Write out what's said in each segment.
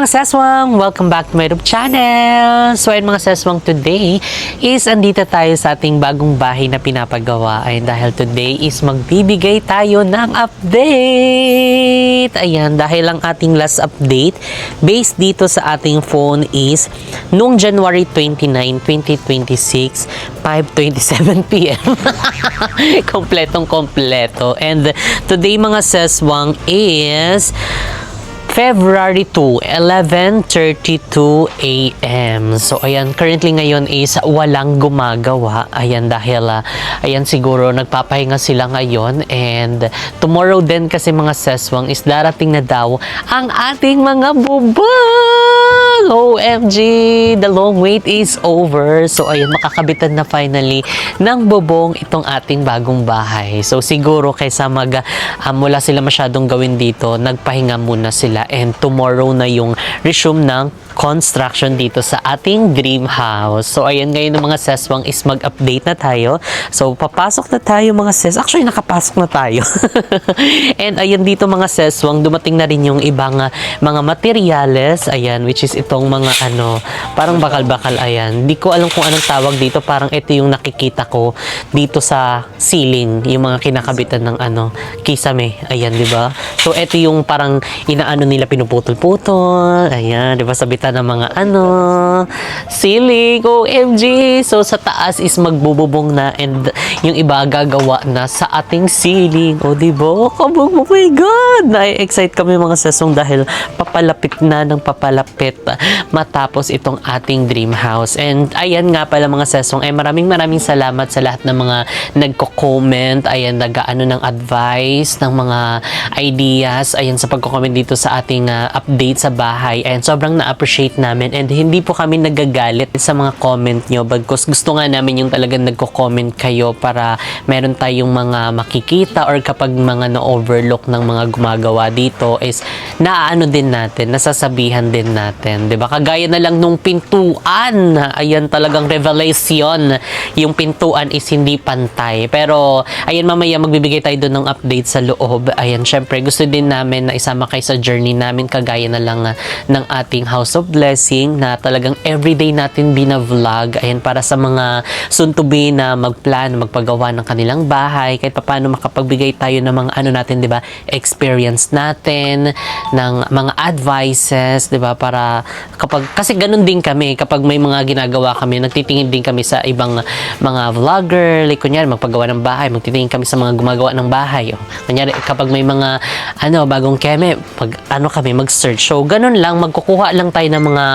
mga seswang! Welcome back to my YouTube channel! So ayun mga seswang, today is andito tayo sa ating bagong bahay na pinapagawa. Ayun, dahil today is magbibigay tayo ng update! Ayan, dahil ang ating last update based dito sa ating phone is noong January 29, 2026, 5:27 PM. Kompletong kompleto. And today mga seswang is February 2, 11:32 AM. So, ayan, currently ngayon is walang gumagawa. Ayan, dahil, ayan, siguro nagpapahinga sila ngayon. And tomorrow din kasi mga seswang is darating na daw ang ating mga bubong! OMG! The long wait is over. So, ayan, makakabitan na finally ng bubong itong ating bagong bahay. So, siguro kaysa wala sila masyadong gawin dito, nagpahinga muna sila. And tomorrow na yung resume ng construction dito sa ating dream house. So, ayan, ngayon ng mga seswang is mag-update na tayo. So, papasok na tayo mga Actually, nakapasok na tayo. And ayan dito mga seswang, dumating na rin yung ibang mga materyales. Ayan, which is itong mga parang bakal-bakal. Ayan, di ko alam kung anong tawag dito. Parang ito yung nakikita ko dito sa ceiling. Yung mga kinakabitan ng kisame. Ayan, di ba? So, ito yung parang inaano nila, pinuputol-putol. Ayan, di ba? Sabitan ng mga ceiling. OMG! So, sa taas is magbububong na and yung iba gagawa na sa ating ceiling. O, di ba? Kabog, oh my God! Na-excite kami mga sesong dahil papalapit na ng papalapit matapos itong ating dream house. And ayan nga pala mga sesong, ay maraming salamat sa lahat ng mga nagko-comment. Ayan, nag-ano ng advice, ng mga ideas. Ayan, sa pagko-comment dito sa ating update sa bahay. And sobrang na-appreciate namin. And hindi po kami nagagalit sa mga comment nyo. Bagkus gusto nga namin yung talagang nagko-comment kayo para meron tayong mga makikita or kapag mga na-overlook ng mga gumagawa dito is naaano din natin, nasasabihan din natin. Diba? Kagaya na lang nung pintuan. Ayan, talagang revelation. Yung pintuan is hindi pantay. Pero, ayan, mamaya magbibigay tayo doon ng update sa loob. Ayan, syempre, gusto din namin na isama kayo sa journey namin kagaya na lang ng ating House of Blessing na talagang everyday natin binavlog. Ayan, para sa mga soon to be na magplan, magpagawa ng kanilang bahay, kahit paano makapagbigay tayo ng mga natin, 'di ba? Experience natin ng mga advices, 'di ba? Para kasi ganun din kami kapag may mga ginagawa kami, nagtitingin din kami sa ibang mga vlogger, like kunyari magpagawa ng bahay, magtitingin kami sa mga gumagawa ng bahay. Kunyari kapag may mga bagong keme, kami mag-search. So ganun lang, magkukuha lang tayo ng mga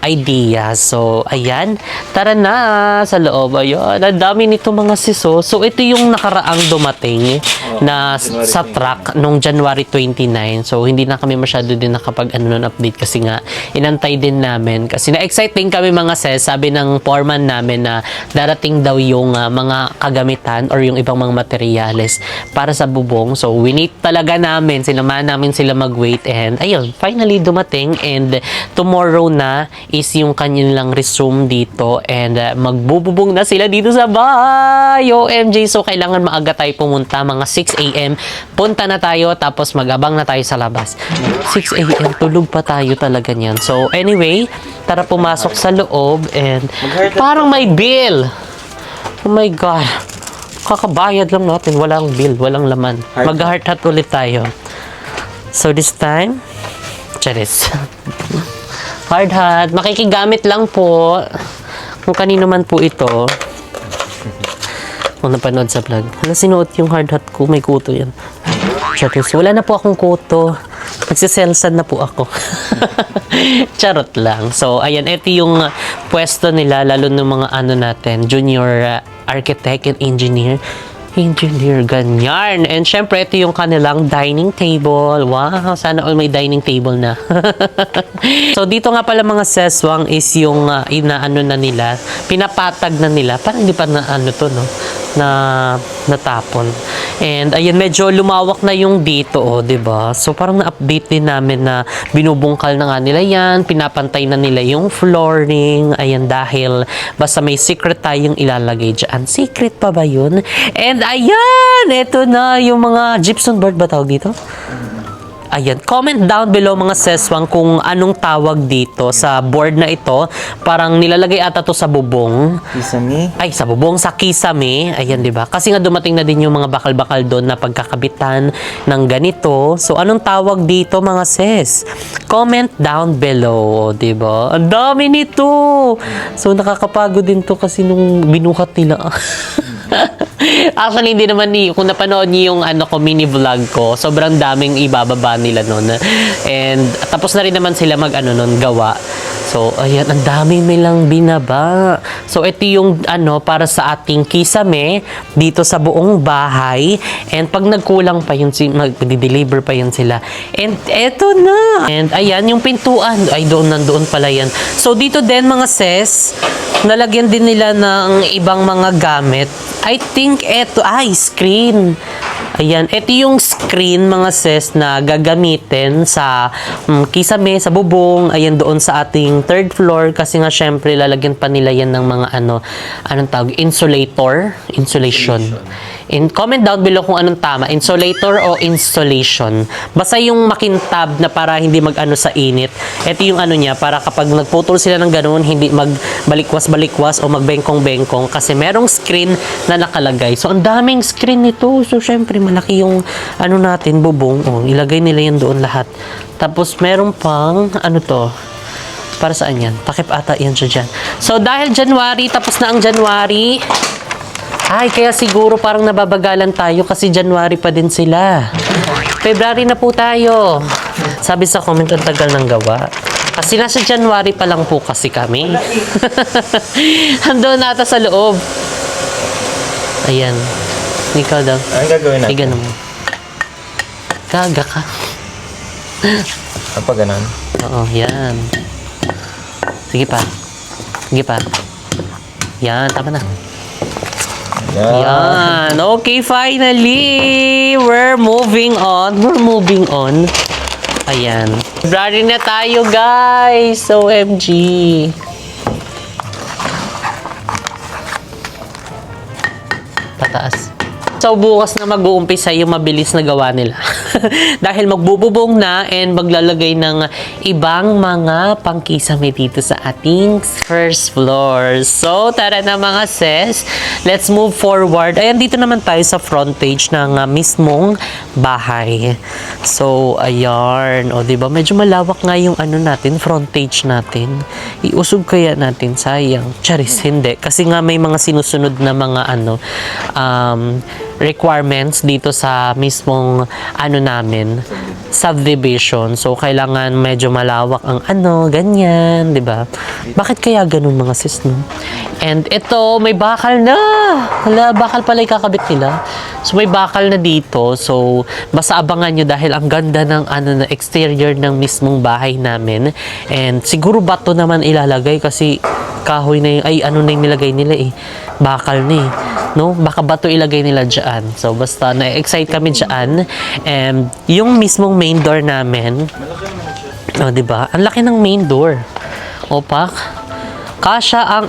ideas. So ayan, tara na sa loob. Ayun, ang dami nito mga siso. So ito yung nakaraang dumating na sa truck nung January 29. So hindi na kami masyado din nakapag update kasi nga inantay din namin. Kasi na-excite din kami mga sabi ng foreman namin na darating daw yung mga kagamitan or yung ibang mga materyales para sa bubong. So winait talaga namin, sinamahan namin sila mag-wait and ayun, finally dumating and tomorrow na is yung kanilang resume dito and magbububong na sila dito sa bahay. OMG! So kailangan maaga tayo pumunta, mga 6 AM. Punta na tayo tapos magabang na tayo sa labas. 6 AM, tulog pa tayo talaga niyan. So anyway, tara pumasok sa loob and parang may bill. Oh my God! Kakabayad lang natin, walang bill, walang laman. Mag-heart ulit tayo. So this time, charis. Hard hat, makikigamit lang po. Kung kanino man po ito. Kung napanood sa vlog. Sinuot yung hard hat ko, may kuto yan. Charis, wala na po akong kuto. Magsiselsan na po ako. Charot lang. So, ayan, ito yung pwesto nila, lalo ng mga natin, junior architect and engineer, ganyan. And syempre, ito yung kanilang dining table. Wow, sana all may dining table na. So, dito nga pala mga seswang is yung inaano na nila, pinapatag na nila. Parang hindi pa na natapon. And ayan, medyo lumawak na yung dito, diba? So parang na-update din namin na binubungkal na nga nila yan, pinapantay na nila yung flooring. Ayan, dahil basta may secret tayong ilalagay dyan. Secret pa ba yun? And ayan, eto na yung mga gypsum board ba tawag dito? Ayan, comment down below mga seswang kung anong tawag dito sa board na ito. Parang nilalagay ata to sa bubong. Kisame. Ay, sa bubong, sa kisame. Ayan, di ba? Kasi nga dumating na din yung mga bakal-bakal doon na pagkakabitan ng ganito. So, anong tawag dito mga ses? Comment down below, di ba? Ang dami nito! So, nakakapagod din to kasi nung binuhat nila. Actually, hindi naman kung napanood niyo yung mini vlog ko, sobrang daming ibababa nila nun. And tapos na rin naman sila nun gawa. So, ayan, ang daming nilang binaba. So, ito yung para sa ating kisame dito sa buong bahay. And pag nagkulang pa yun, mag-deliver pa yun sila. And eto na! And ayan, yung pintuan. Ay, nandoon pala yan. So, dito din mga ses, nalagyan din nila ng ibang mga gamit. I think eto, screen. Ayan, ito yung screen mga ses na gagamitin sa kisame, sa bubong, ayan doon sa ating third floor kasi nga syempre lalagyan pa nila yan ng mga anong tawag, insulation. Comment down below kung anong tama, insulator o installation. Basta yung makintab na para hindi sa init. Ito yung niya, para kapag nagputol sila ng ganoon, hindi magbalikwas-balikwas o magbengkong-bengkong kasi merong screen na nakalagay. So, ang daming screen nito. So, syempre, malaki yung natin, bubong. Ilagay nila yan doon lahat. Tapos, meron pang, to? Para saan yan? Takip ata yan siya dyan. So, dahil January, tapos na ang January, kaya siguro parang nababagalan tayo kasi January pa din sila. February na po tayo. Sabi sa comment, ang tagal ng gawa. Kasi nasa January pa lang po kasi kami. Andun nata sa loob. Ayan. Ikaw daw. Anong gagawin natin? Igan mo. Gaga ka. Apa ganon? Oo, yan. Sige pa. Sige pa. Yan, tama na. Yan. Okay, finally, we're moving on. Ayan. February na tayo, guys. OMG. Pataas. So, bukas na mag-uumpisa yung mabilis na gawa nila. Dahil magbububong na and maglalagay ng ibang mga pangkisame dito sa ating first floor. So, tara na mga sis. Let's move forward. Ayan, dito naman tayo sa frontage ng mismong bahay. So, ayan. O, diba? Medyo malawak nga yung natin, frontage natin. Iusog kaya natin, sayang. Charis, hindi. Kasi nga may mga sinusunod na mga requirements dito sa mismong namin, subdivision. So, kailangan medyo malawak ang ganyan, di ba? Bakit kaya ganun mga sis, no? And ito, may bakal na! Hala, bakal pala ikakabit nila. So, may bakal na dito. So, basta abangan nyo dahil ang ganda ng na exterior ng mismong bahay namin. And siguro bato naman ilalagay kasi kahoy na yung, na yung nilagay nila bakal na no? Baka bato ilagay nila dyan. So, basta na-excite kami dyan. And yung mismong main door namin, diba? Ang laki ng main door. Opak. Kasya ang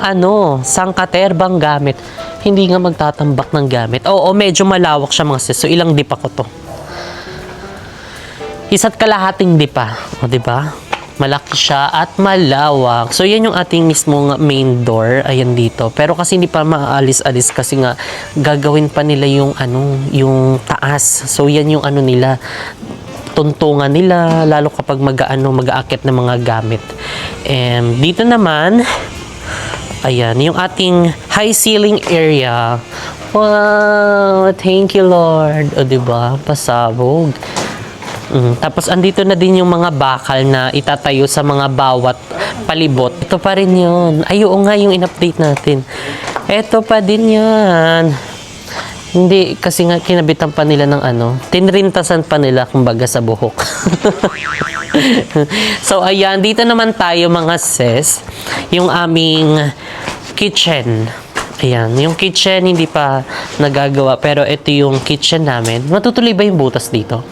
sangkaterbang gamit. Hindi nga magtatambak ng gamit. Oo, medyo malawak siya mga sis. So, ilang dipa ko to? Isa't kalahating dipa. O, diba? Malaki siya at malawak. So, yan yung ating mismong main door. Ayan dito. Pero kasi hindi pa maaalis-alis kasi nga gagawin pa nila yung yung taas. So, yan yung nila. Tuntungan nila lalo kapag mag-aakit ng mga gamit. And dito naman, ayan, yung ating high ceiling area. Wow! Thank you, Lord. O, diba? Pasabog. Tapos andito na din yung mga bakal na itatayo sa mga bawat palibot. Ito pa rin yun. Ay, oo nga yung in-update natin. Ito pa din yan. Hindi, kasi nga kinabitan pa nila ng tinrintasan pa nila kumbaga sa buhok. So, ayan. Dito naman tayo mga sis. Yung aming kitchen. Ayan. Yung kitchen hindi pa nagagawa. Pero ito yung kitchen namin. Matutuloy ba yung butas dito?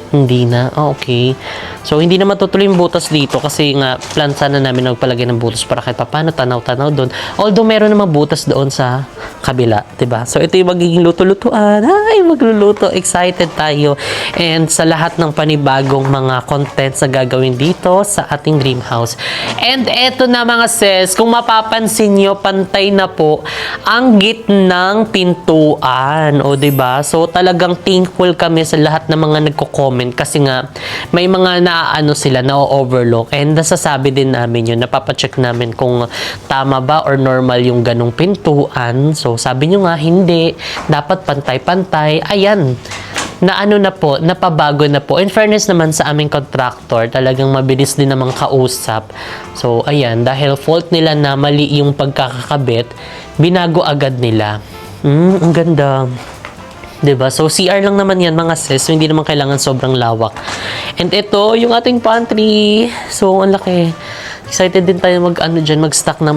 Hindi na. Oh, okay. So, hindi na matutuloy yung butas dito kasi nga, plan sana namin magpalagay ng butas para kahit paano tanaw-tanaw doon. Although, meron namang butas doon sa kabila, 'di ba? So, ito yung magiging luto-lutuan. Ay, magluluto. Excited tayo. And sa lahat ng panibagong mga contents na gagawin dito sa ating dream house. And eto na mga sis, kung mapapansin nyo, pantay na po ang gitnang pintuan. O, 'di ba? So, talagang thankful kami sa lahat ng mga nagko-comment kasi nga may mga naaano sila na-overlook and nasasabi din namin yun, napapacheck namin kung tama ba or normal yung ganong pintuan. So sabi nyo nga hindi, dapat pantay-pantay. Ayan, na ano na po, napabago na po. In fairness naman sa aming contractor, talagang mabilis din namang kausap. So ayan, dahil fault nila na mali yung pagkakakabit, binago agad nila. Ang ganda. 'Di ba? So CR lang naman 'yan mga sis, so hindi naman kailangan sobrang lawak. And ito yung ating pantry. So ang laki. Excited din tayo mag-stock ng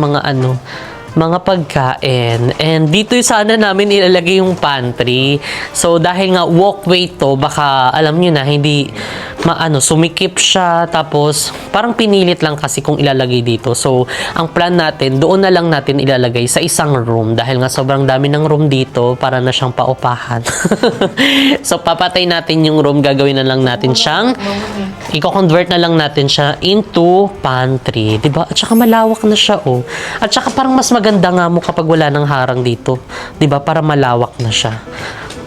mga pagkain. And dito sana namin ilalagay yung pantry. So dahil nga walkway to, baka alam niyo na hindi sumikip siya, tapos parang pinilit lang kasi kung ilalagay dito. So ang plan natin, doon na lang natin ilalagay sa isang room dahil nga sobrang dami ng room dito, para na siyang paupahan. So papatay natin yung room, gagawin na lang natin siyang i-convert na lang natin siya into pantry, 'di ba? At saka malawak na siya, oh. At saka parang mas maganda nga mo kapag wala nang harang dito, 'di ba? Para malawak na siya.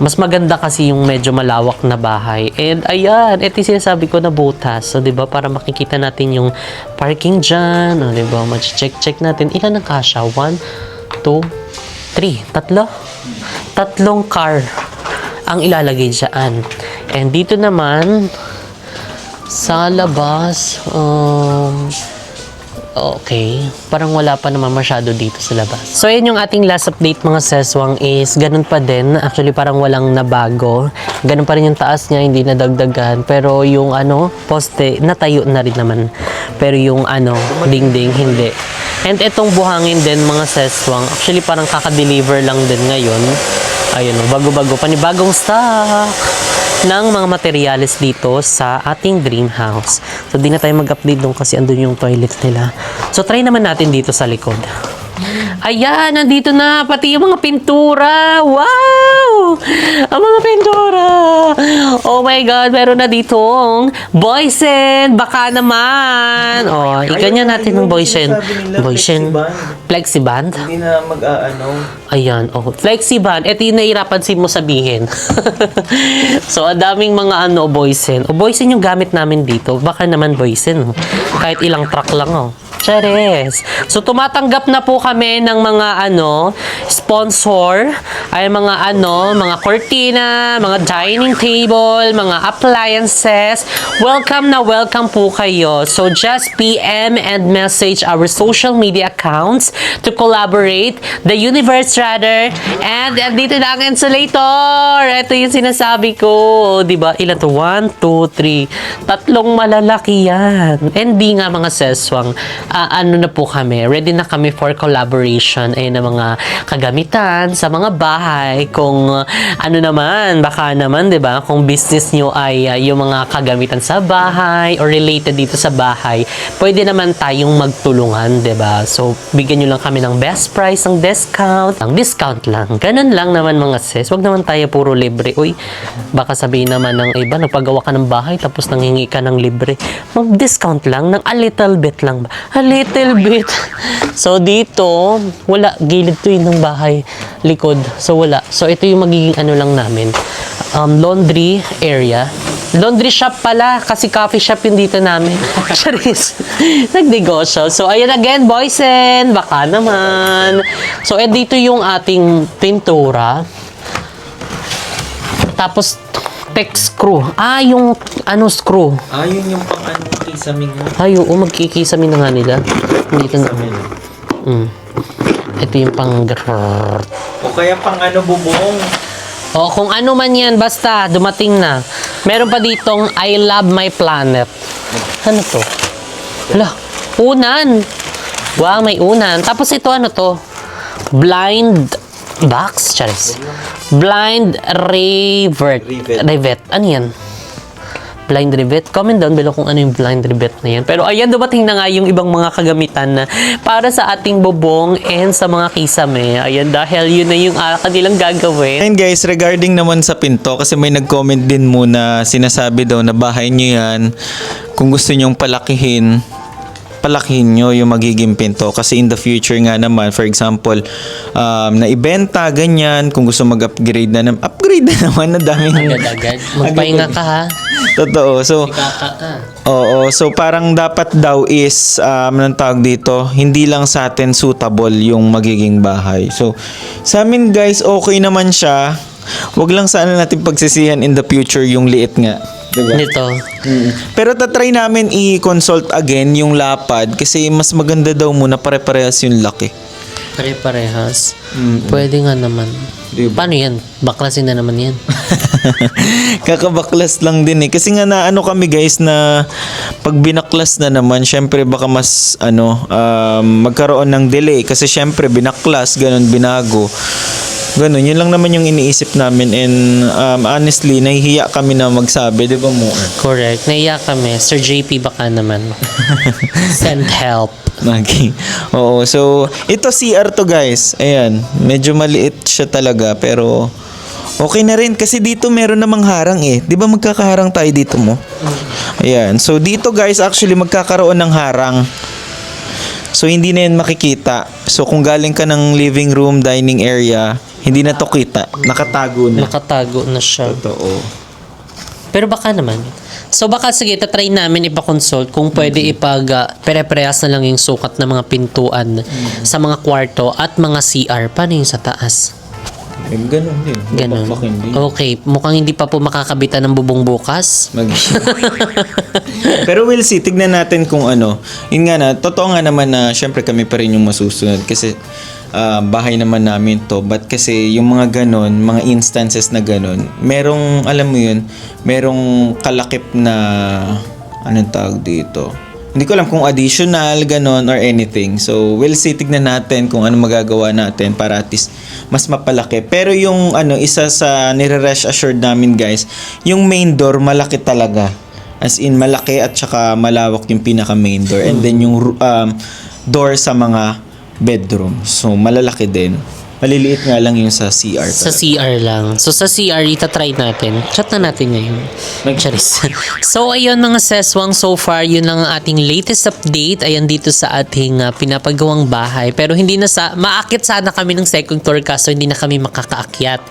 Mas maganda kasi yung medyo malawak na bahay. And ayan, ito yung sinasabi ko na butas. So, 'di ba, para makikita natin yung parking diyan, 'di ba? Check natin ilan ang kasya. 1 2 3, tatlong car ang ilalagay diyan. And dito naman sa labas, okay, parang wala pa naman masyado dito sa labas. So, yan yung ating last update mga seswang is ganun pa din. Actually, parang walang nabago. Ganun pa rin yung taas niya, hindi nadagdagan. Pero yung poste, natayo na rin naman. Pero yung dingding, hindi. And itong buhangin din mga seswang, actually parang kaka-deliver lang din ngayon. Ayun, bago-bago, panibagong stock ng mga materyales dito sa ating dream house. So, di na tayo mag-update doon kasi andun yung toilet nila. So, try naman natin dito sa likod. Ayan, nandito na pati yung mga pintura. Wow! Ang mga pintura. Oh my God, meron na ditong boysen. Baka naman. Oh, iganyan natin ng boysen. Boysen. Flexiband. Hindi na Ayan, oh, flexiband. Ito yung nahirapan mo sabihin. So, ang daming mga boysen. O, boysen yung gamit namin dito. Baka naman boysen. Oh. Kahit ilang truck lang, oh. Chares. So, tumatanggap na po kami ng mga sponsor, ay mga mga cortina, mga dining table, mga appliances. Welcome na welcome po kayo. So, just PM and message our social media accounts to collaborate. The Universe rather. And dito na ang insulator. Ito yung sinasabi ko. Diba? Ilan to? 1, 2, 3. Tatlong malalaki yan. And di nga mga seswang, na po kami. Ready na kami for collaboration na mga kagamitan sa mga bahay. Kung baka naman, 'di ba? Kung business nyo ay yung mga kagamitan sa bahay or related dito sa bahay, pwede naman tayong magtulungan, 'di ba? So, bigyan nyo lang kami ng best price, ng discount. Ang discount lang. Ganun lang naman mga sis. Wag naman tayo puro libre. Uy, baka sabihin naman ng iba, nagpagawa ka ng bahay tapos nanghingi ka ng libre. Mag-discount lang ng a little bit lang ba? A little bit. So, dito, wala. Gilid to ng bahay. Likod. So, wala. So, ito yung magiging lang namin. Laundry area. Laundry shop pala. Kasi coffee shop yung dito namin. Charis. Nagnegosyo. So, ayan again, boysen. Baka naman. So, dito yung ating pintura. Tapos, tech screw. Yung screw. Yun yung pang kisaming mo. Oo, magkikisamin na nga nila. Dito na. Ito yung pang O kaya pang bubong. O, kung ano man yan, basta, dumating na. Meron pa ditong I Love My Planet. Ano to? Hala, unan. Wow, may unan. Tapos ito, to? Blind box? Charis. Blind rivet. Ano yan? blind rivet. Comment down below kung ano yung blind rivet na yan. Pero ayan, dumating na nga yung ibang mga kagamitan na para sa ating bubong and sa mga kisame. Ayan, dahil yun na yung kanilang gagawin. And guys, regarding naman sa pinto, kasi may nag-comment din muna, sinasabi daw na bahay nyo yan, kung gusto nyong palakihin nyo yung magiging pinto. Kasi in the future nga naman, for example, na ibenta, ganyan, kung gusto mag-upgrade na naman, upgrade na naman, na daming... Agad-agad. Magpahinga ka ha. Totoo. So, Kaka ka. oo. So, parang dapat daw is, anong tawag dito, hindi lang sa atin suitable yung magiging bahay. So, sa amin guys, okay naman siya. Wag lang sana natin pagsisihan in the future yung liit nga. Diba? Dito. Pero tatry namin i-consult again yung lapad kasi mas maganda daw muna pare-parehas yung laki. Pare-parehas. Pwede nga naman. Diba? Paano yan? Baklasin na naman yan. Kakabaklas lang din eh. Kasi nga na ano kami guys na pag binaklas na naman, syempre baka mas magkaroon ng delay. Kasi syempre binaklas, ganun, binago. Ganun, yun lang naman yung iniisip namin and honestly, nahihiya kami na magsabi, di ba mo? Correct. Naiyak kami. Sir JP baka naman. Send help. Okay. Oo, so ito CR to guys. Ayan, medyo maliit siya talaga pero okay na rin kasi dito meron namang harang eh. 'Di ba magkakaharang tayo dito mo? Ayan. So dito guys, actually magkakaroon ng harang. So hindi na yan makikita. So kung galing ka ng living room, dining area, hindi na to kita. Nakatago na. Nakatago na siya. Totoo. Pero baka naman. So baka sige, tatry namin ipa-consult kung pwede pere-parehas na lang yung sukat ng mga pintuan sa mga kwarto at mga CR. Paano yung sa taas? Ganun din. Ganun. Bakbak hindi. Okay, mukhang hindi pa po makakabitan ng bubong bukas. Pero we'll see, tignan natin kung ano. Yun nga na, totoo nga naman na syempre kami pa rin yung masusunod kasi bahay naman namin to. But kasi yung mga ganon, mga instances na ganon, merong, alam mo yun, merong kalakip na, anong tawag dito? Hindi ko alam kung additional, ganon, or anything. So, we'll see, tignan natin kung ano magagawa natin para at least mas mapalaki. Pero yung isa sa nire-rest assured namin guys, yung main door malaki talaga. As in malaki at saka malawak yung pinaka main door. And then yung door sa mga bedroom. So malalaki din. Maliliit nga lang yung sa CR. Sa CR lang. So, sa CR, itatry natin. Chat na natin ngayon. Charis. So, ayun mga seswang, so far, yun lang ang ating latest update. Ayan dito sa ating pinapagawang bahay. Pero hindi na maakit sana kami ng second floor kaso hindi na kami makakaakyat.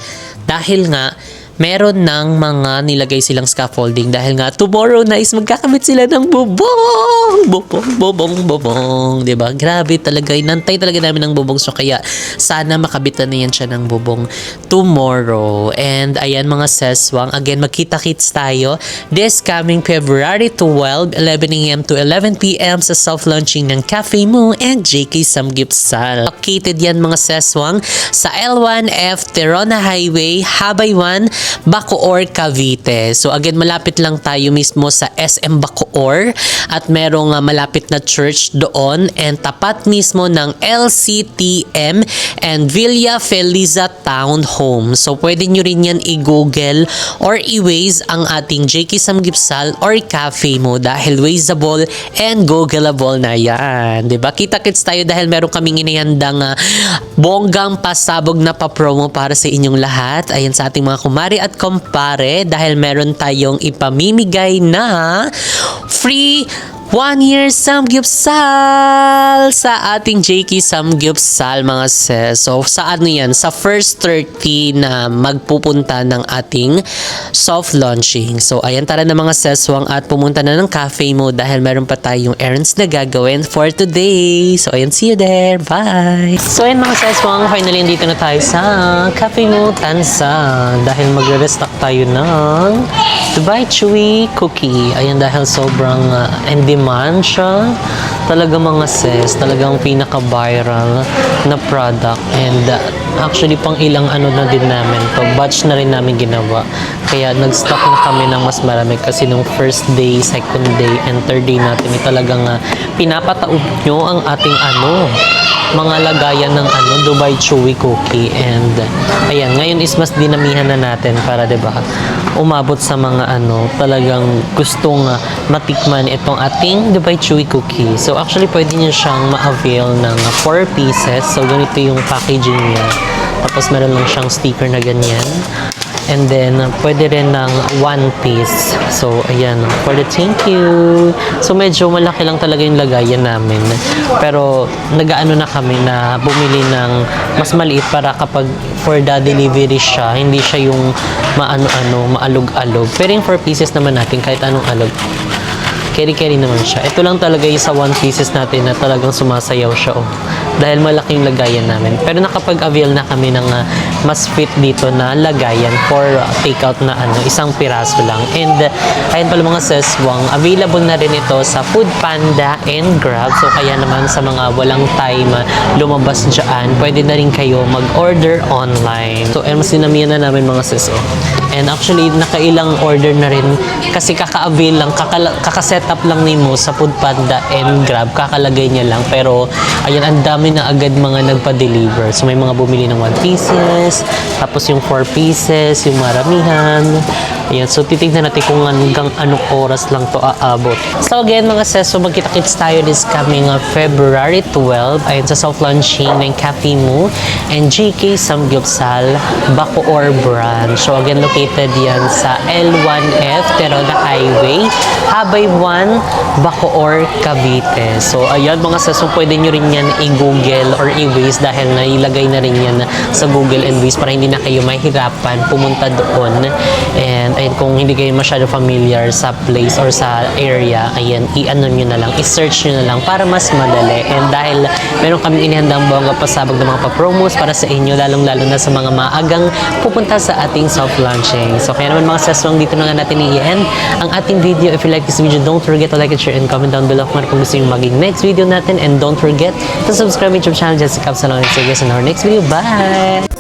Dahil nga, meron ng mga nilagay silang scaffolding dahil nga tomorrow na is magkakabit sila ng bubong. Bubong. Diba? Grabe talaga. Inantay talaga namin ng bubong. So kaya sana makabitan na yan siya ng bubong tomorrow. And ayan mga seswang. Again, magkita-kits tayo this coming February 12, 11 a.m. to 11 p.m. sa soft launching ng Cafe Mo and JK Samgyeopsal. Located yan mga seswang sa L1F Terona Highway, Habay 1, Bacoor, Cavite. So again, malapit lang tayo mismo sa SM Bacoor at merong malapit na church doon and tapat mismo ng LCTM and Villa Feliza Town Home. So pwede nyo rin yan i-google or i-waze ang ating JK Samgyeopsal or Cafe Mo dahil wazeable and googleable na yan. Diba? Kita-kits tayo dahil meron kaming inihandang bonggang pasabog na pa-promo para sa inyong lahat. Ayan sa ating mga kumari at kumpare dahil meron tayong ipamimigay na free 1-year Samgyeopsal sa ating JK Samgyeopsal mga sis. So sa ano yan? Sa first 30 na magpupunta ng ating soft launching. So ayan, tara na mga seswang at pumunta na ng Cafe Mo dahil meron pa tayong errands na gagawin for today. So ayan, see you there. Bye! So ayan mga seswang, finally dito na tayo sa Cafe Mo Tansa dahil magre-restock tayo ng Dubai Chewy Cookie. Ayan, dahil sobrang in demand siya. Talaga mga sis, talagang pinaka-viral na product. And actually, pang ilang ano na din namin to. Batch na rin namin ginawa. Kaya nag-stock na kami ng mas marami kasi nung first day, second day, and third day natin talagang pinapataob nyo ang ating mga lagayan ng Dubai Chewy Cookie. And ayan, ngayon is mas dinamihan na natin para 'di ba umabot sa mga talagang gustong matikman itong ating Dubai Chewy Cookie. So actually pwede niyo siyang ma-avail ng 4 pieces. So ganito yung packaging niya. Tapos meron lang siyang sticker na ganyan. And then, pwede rin ng 1 piece. So, ayan. For the thank you. So, medyo malaki lang talaga yung lagayan namin. Pero, nag-aano na kami na bumili ng mas maliit para kapag for the delivery siya, hindi siya yung maalog-alog. Pero yung 4 pieces naman natin, kahit anong alog, carry-carry naman siya. Ito lang talaga yung sa 1 pieces natin na talagang sumasayaw siya. Dahil malaking lagayan namin. Pero nakapag-avail na kami ng mas fit dito na lagayan for takeout na isang piraso lang. And ayun pala mga seswang, available na rin ito sa Food Panda and Grab. So kaya naman sa mga walang time lumabas dyan, pwede na rin kayo mag-order online. So mas dinamihan na namin mga seso. And actually, nakailang order na rin kasi kaka-avail lang, kaka-setup lang nimo sa Food Panda and Grab, kakalagay niya lang. Pero, ayan, ang dami na agad mga nagpa-deliver. So, may mga bumili ng 1 pieces, tapos yung 4 pieces, yung maramihan. Ayan, so titignan natin kung hanggang anong oras lang to aabot. So again mga seso, magkita-kits tayo this coming February 12. Ayan, sa soft launching ng Cafe Mu and GK Samgyupsal Bacoor branch. So again, located yan sa L1F Teroda Highway, Habay 1, Bacoor, Cavite. So ayan mga seso, pwede nyo rin yan i-google or i-waze dahil nailagay na rin yan sa Google and Waze para hindi na kayo mahirapan pumunta doon. And ayun, kung hindi kayo masyado familiar sa place or sa area, ayan, i-ano nyo na lang, i-search nyo na lang para mas madali. And dahil meron kami inihandang bongga pasabog ng mga pa-promos para sa inyo, lalong-lalo na sa mga maagang pupunta sa ating soft launching. So kaya naman mga seswang, dito na nga natin i-end ang ating video. If you like this video, don't forget to like and share and comment down below kung ano kung gusto yung maging next video natin. And don't forget to subscribe to my YouTube channel, Jessica Absalon. And see you guys in our next video. Bye!